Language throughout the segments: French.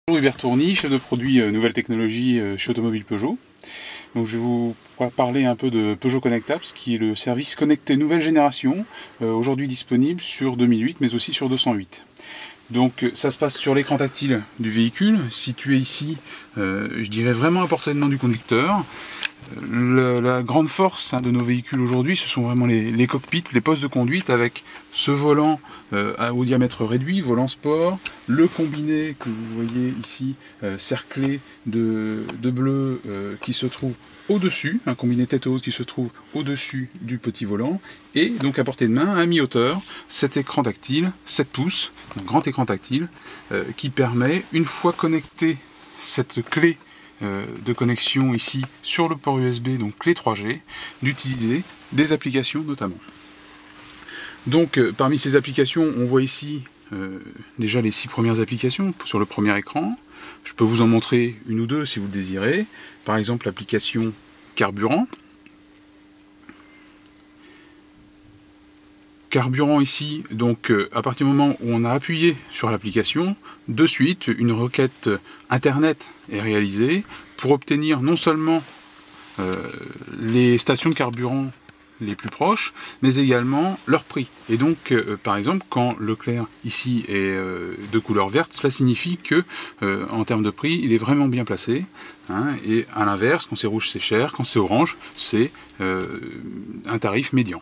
Bonjour, Hubert Tourny, chef de produit nouvelles technologies chez Automobile Peugeot. Donc, je vais vous parler un peu de Peugeot Connect Apps, qui est le service connecté nouvelle génération, aujourd'hui disponible sur 2008 mais aussi sur 208. Donc ça se passe sur l'écran tactile du véhicule, situé ici, je dirais vraiment à portée de main du conducteur. La grande force de nos véhicules aujourd'hui, ce sont vraiment les cockpits, les postes de conduite avec ce volant au diamètre réduit, volant sport, le combiné que vous voyez ici cerclé de bleu qui se trouve au-dessus, un combiné tête haute qui se trouve au-dessus du petit volant, et donc à portée de main, à mi-hauteur, cet écran tactile, 7 pouces, un grand écran tactile, qui permet, une fois connecté cette clé de connexion ici sur le port USB, donc clé 3G, d'utiliser des applications notamment. Donc parmi ces applications, on voit ici déjà les 6 premières applications sur le premier écran. Je peux vous en montrer une ou deux si vous le désirez. Par exemple l'application carburant. Carburant ici, donc à partir du moment où on a appuyé sur l'application, de suite une requête internet est réalisée pour obtenir non seulement les stations de carburant les plus proches, mais également leur prix. Et donc par exemple quand Leclerc ici est de couleur verte, cela signifie que en termes de prix il est vraiment bien placé, hein, et à l'inverse, quand c'est rouge c'est cher, quand c'est orange c'est un tarif médian.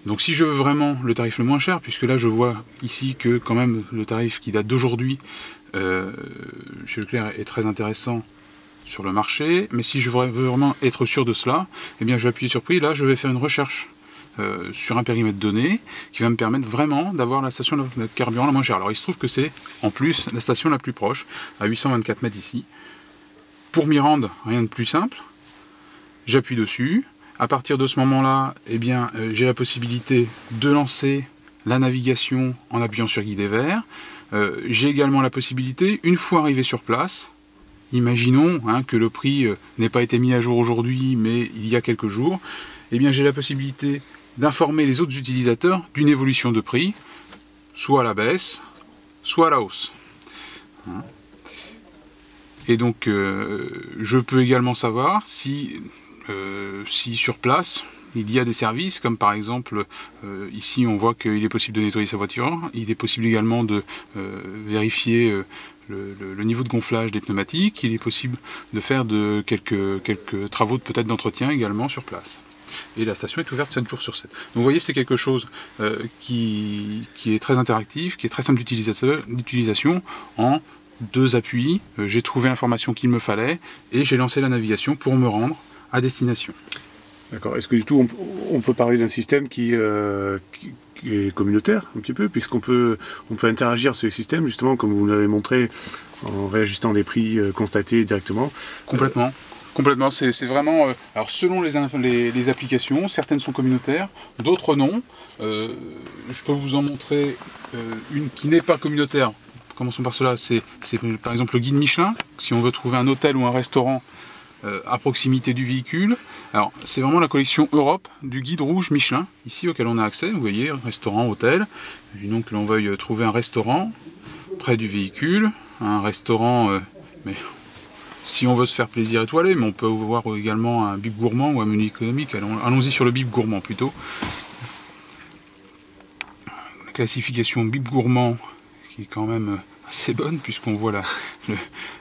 Donc si je veux vraiment le tarif le moins cher, puisque là je vois ici que quand même le tarif qui date d'aujourd'hui chez Leclerc est très intéressant sur le marché, mais si je veux vraiment être sûr de cela, eh bien je vais appuyer sur prix, là je vais faire une recherche sur un périmètre donné qui va me permettre vraiment d'avoir la station de carburant la moins chère. Alors il se trouve que c'est en plus la station la plus proche, à 824 mètres ici. Pour m'y rendre, rien de plus simple, j'appuie dessus. À partir de ce moment-là, eh bien, j'ai la possibilité de lancer la navigation en appuyant sur guidé vert. J'ai également la possibilité, une fois arrivé sur place, imaginons que le prix n'ait pas été mis à jour aujourd'hui, mais il y a quelques jours, eh bien, j'ai la possibilité d'informer les autres utilisateurs d'une évolution de prix, soit à la baisse, soit à la hausse. Et donc, je peux également savoir si sur place il y a des services, comme par exemple ici on voit qu'il est possible de nettoyer sa voiture, il est possible également de vérifier le niveau de gonflage des pneumatiques, il est possible de faire quelques travaux peut-être d'entretien également sur place. Et la station est ouverte 7 jours sur 7. Donc vous voyez, c'est quelque chose qui est très interactif, qui est très simple d'utilisation. En 2 appuis, j'ai trouvé l'information qu'il me fallait et j'ai lancé la navigation pour me rendre à destination. D'accord. Est-ce que du tout on peut parler d'un système qui est communautaire un petit peu, puisqu'on peut interagir sur les systèmes justement comme vous l'avez montré en réajustant des prix constatés directement? Complètement. Complètement, c'est vraiment... alors selon les applications, certaines sont communautaires, d'autres non. Je peux vous en montrer une qui n'est pas communautaire. Commençons par cela, c'est par exemple le guide Michelin. Si on veut trouver un hôtel ou un restaurant à proximité du véhicule. Alors c'est vraiment la collection Europe du guide rouge Michelin, ici auquel on a accès, vous voyez, restaurant, hôtel. Imaginons que l'on veuille trouver un restaurant près du véhicule, un restaurant, mais si on veut se faire plaisir étoilé, mais on peut voir également un bib gourmand ou un menu économique. Allons-y sur le bib gourmand plutôt. La classification bib gourmand qui est quand même assez bonne, puisqu'on voit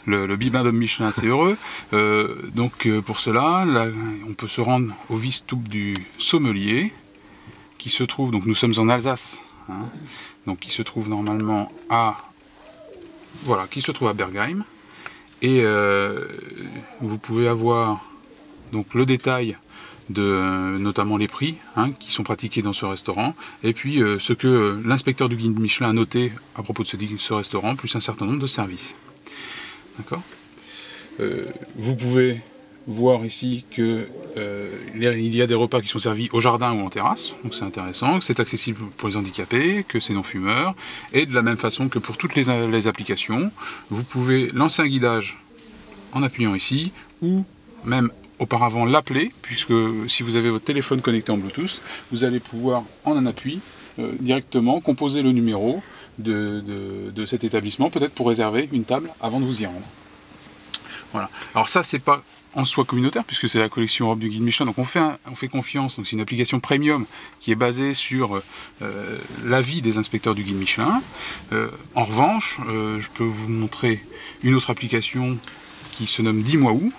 le bibin d'homme Michelin assez heureux. Donc pour cela, là, on peut se rendre au Vistoub du Sommelier, qui se trouve, donc nous sommes en Alsace, hein, donc qui se trouve normalement à, voilà, qui se trouve à Bergheim, et vous pouvez avoir donc le détail de notamment les prix qui sont pratiqués dans ce restaurant, et puis ce que l'inspecteur du guide Michelin a noté à propos de ce restaurant, plus un certain nombre de services. D'accord. Vous pouvez voir ici que il y a des repas qui sont servis au jardin ou en terrasse, donc c'est intéressant, que c'est accessible pour les handicapés, que c'est non-fumeur, et de la même façon que pour toutes les applications, vous pouvez lancer un guidage en appuyant ici, ou même auparavant l'appeler, puisque si vous avez votre téléphone connecté en Bluetooth, vous allez pouvoir en un appui directement composer le numéro de cet établissement, peut-être pour réserver une table avant de vous y rendre. Voilà. Alors ça, c'est pas en soi communautaire, puisque c'est la collection Europe du Guide Michelin, donc on fait confiance, donc c'est une application premium qui est basée sur l'avis des inspecteurs du Guide Michelin. En revanche, je peux vous montrer une autre application qui se nomme Dis-moi où.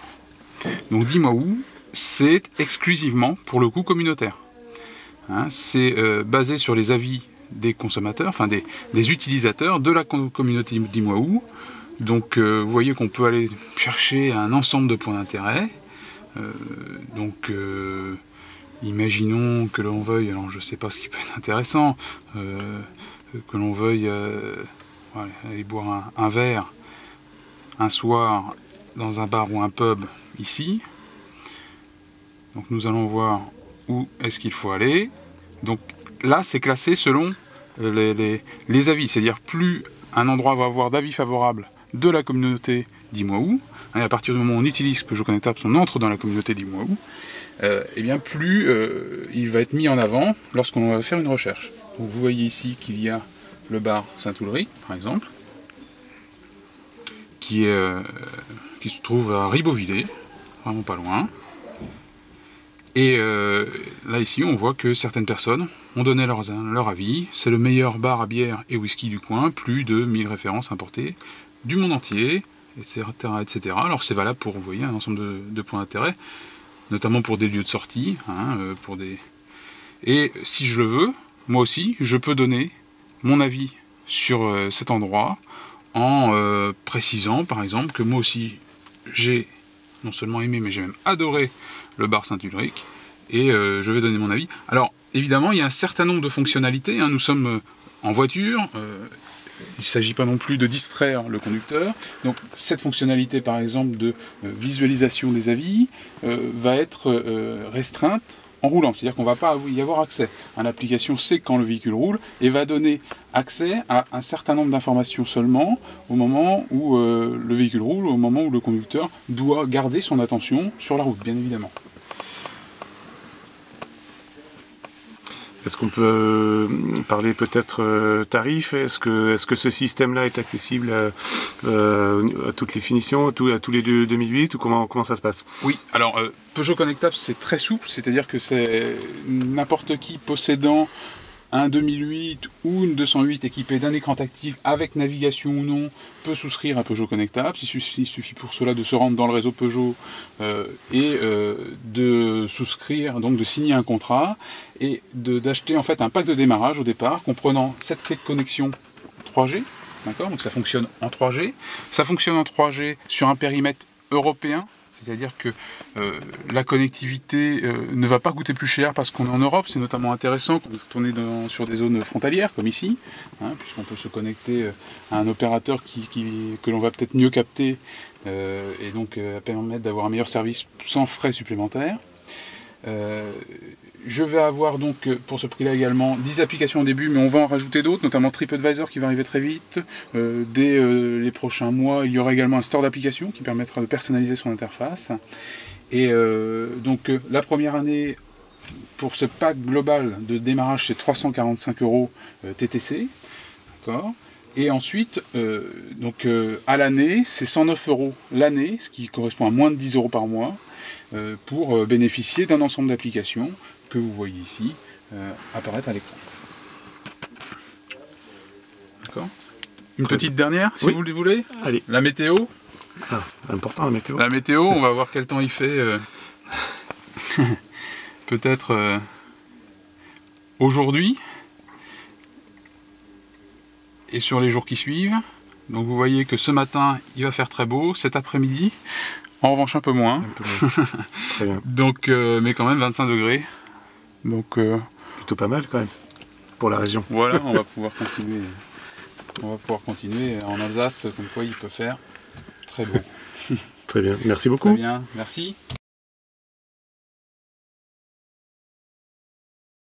Donc Dis-moi où, c'est exclusivement pour le coup communautaire. Hein, c'est basé sur les avis des consommateurs, enfin des utilisateurs de la communauté Dis-moi où. Donc vous voyez qu'on peut aller chercher un ensemble de points d'intérêt. Imaginons que l'on veuille, alors je ne sais pas ce qui peut être intéressant, que l'on veuille voilà, aller boire un verre un soir dans un bar ou un pub ici. Donc nous allons voir où est-ce qu'il faut aller. Donc là c'est classé selon les avis, c'est-à-dire plus un endroit va avoir d'avis favorables de la communauté Dis-moi où, et à partir du moment où on utilise Peugeot Connect Apps, on entre dans la communauté Dis-moi où, et bien plus il va être mis en avant lorsqu'on va faire une recherche. Donc vous voyez ici qu'il y a le bar Saint-Ulrich, par exemple, qui se trouve à Ribeauvillé, vraiment pas loin. Et là ici on voit que certaines personnes ont donné leur avis. C'est le meilleur bar à bière et whisky du coin, plus de 1000 références importées du monde entier, etc. etc. Alors c'est valable pour, vous voyez, un ensemble de points d'intérêt, notamment pour des lieux de sortie, hein, et si je le veux, moi aussi, je peux donner mon avis sur cet endroit en précisant par exemple que moi aussi j'ai non seulement aimé mais j'ai même adoré le bar Saint-Ulrich, et je vais donner mon avis. Alors évidemment il y a un certain nombre de fonctionnalités, hein. Nous sommes en voiture, il ne s'agit pas non plus de distraire le conducteur, donc cette fonctionnalité par exemple de visualisation des avis va être restreinte en roulant, c'est-à-dire qu'on ne va pas y avoir accès. L'application sait quand le véhicule roule et va donner accès à un certain nombre d'informations seulement au moment où le véhicule roule, au moment où le conducteur doit garder son attention sur la route, bien évidemment. Est-ce qu'on peut parler peut-être tarif? Est-ce que ce système-là est accessible à toutes les finitions, à tous les 2008, ou comment ça se passe? Oui, alors Peugeot Connect Apps c'est très souple, c'est-à-dire que c'est n'importe qui possédant un 2008 ou une 208 équipé d'un écran tactile avec navigation ou non peut souscrire à Peugeot Connect Apps. Il suffit pour cela de se rendre dans le réseau Peugeot et de souscrire, donc de signer un contrat et d'acheter en fait un pack de démarrage au départ comprenant cette clé de connexion 3G. D'accord, donc ça fonctionne en 3G. Ça fonctionne en 3G sur un périmètre européen. C'est-à-dire que la connectivité ne va pas coûter plus cher parce qu'on est en Europe. C'est notamment intéressant quand on est sur des zones frontalières, comme ici, hein, puisqu'on peut se connecter à un opérateur que l'on va peut-être mieux capter et donc permettre d'avoir un meilleur service sans frais supplémentaires. Je vais avoir donc pour ce prix-là également 10 applications au début, mais on va en rajouter d'autres, notamment TripAdvisor qui va arriver très vite. Dès les prochains mois, il y aura également un store d'applications qui permettra de personnaliser son interface. Et donc la première année, pour ce pack global de démarrage, c'est 345 € TTC. D'accord. Et ensuite, à l'année, c'est 109 € l'année, ce qui correspond à moins de 10 € par mois, pour bénéficier d'un ensemble d'applications que vous voyez ici apparaître à l'écran. D'accord. Une petite dernière, si vous le voulez. Allez. La météo. Ah, important la météo. La météo, on va voir quel temps il fait. Peut-être aujourd'hui et sur les jours qui suivent. Donc vous voyez que ce matin, il va faire très beau. Cet après-midi, en revanche un peu moins. Un peu moins. Très bien. Donc, mais quand même 25 degrés. Donc, plutôt pas mal quand même pour la région. Voilà, on va pouvoir continuer. On va pouvoir continuer en Alsace, comme quoi il peut faire très beau. Très bien, merci beaucoup. Très bien, merci.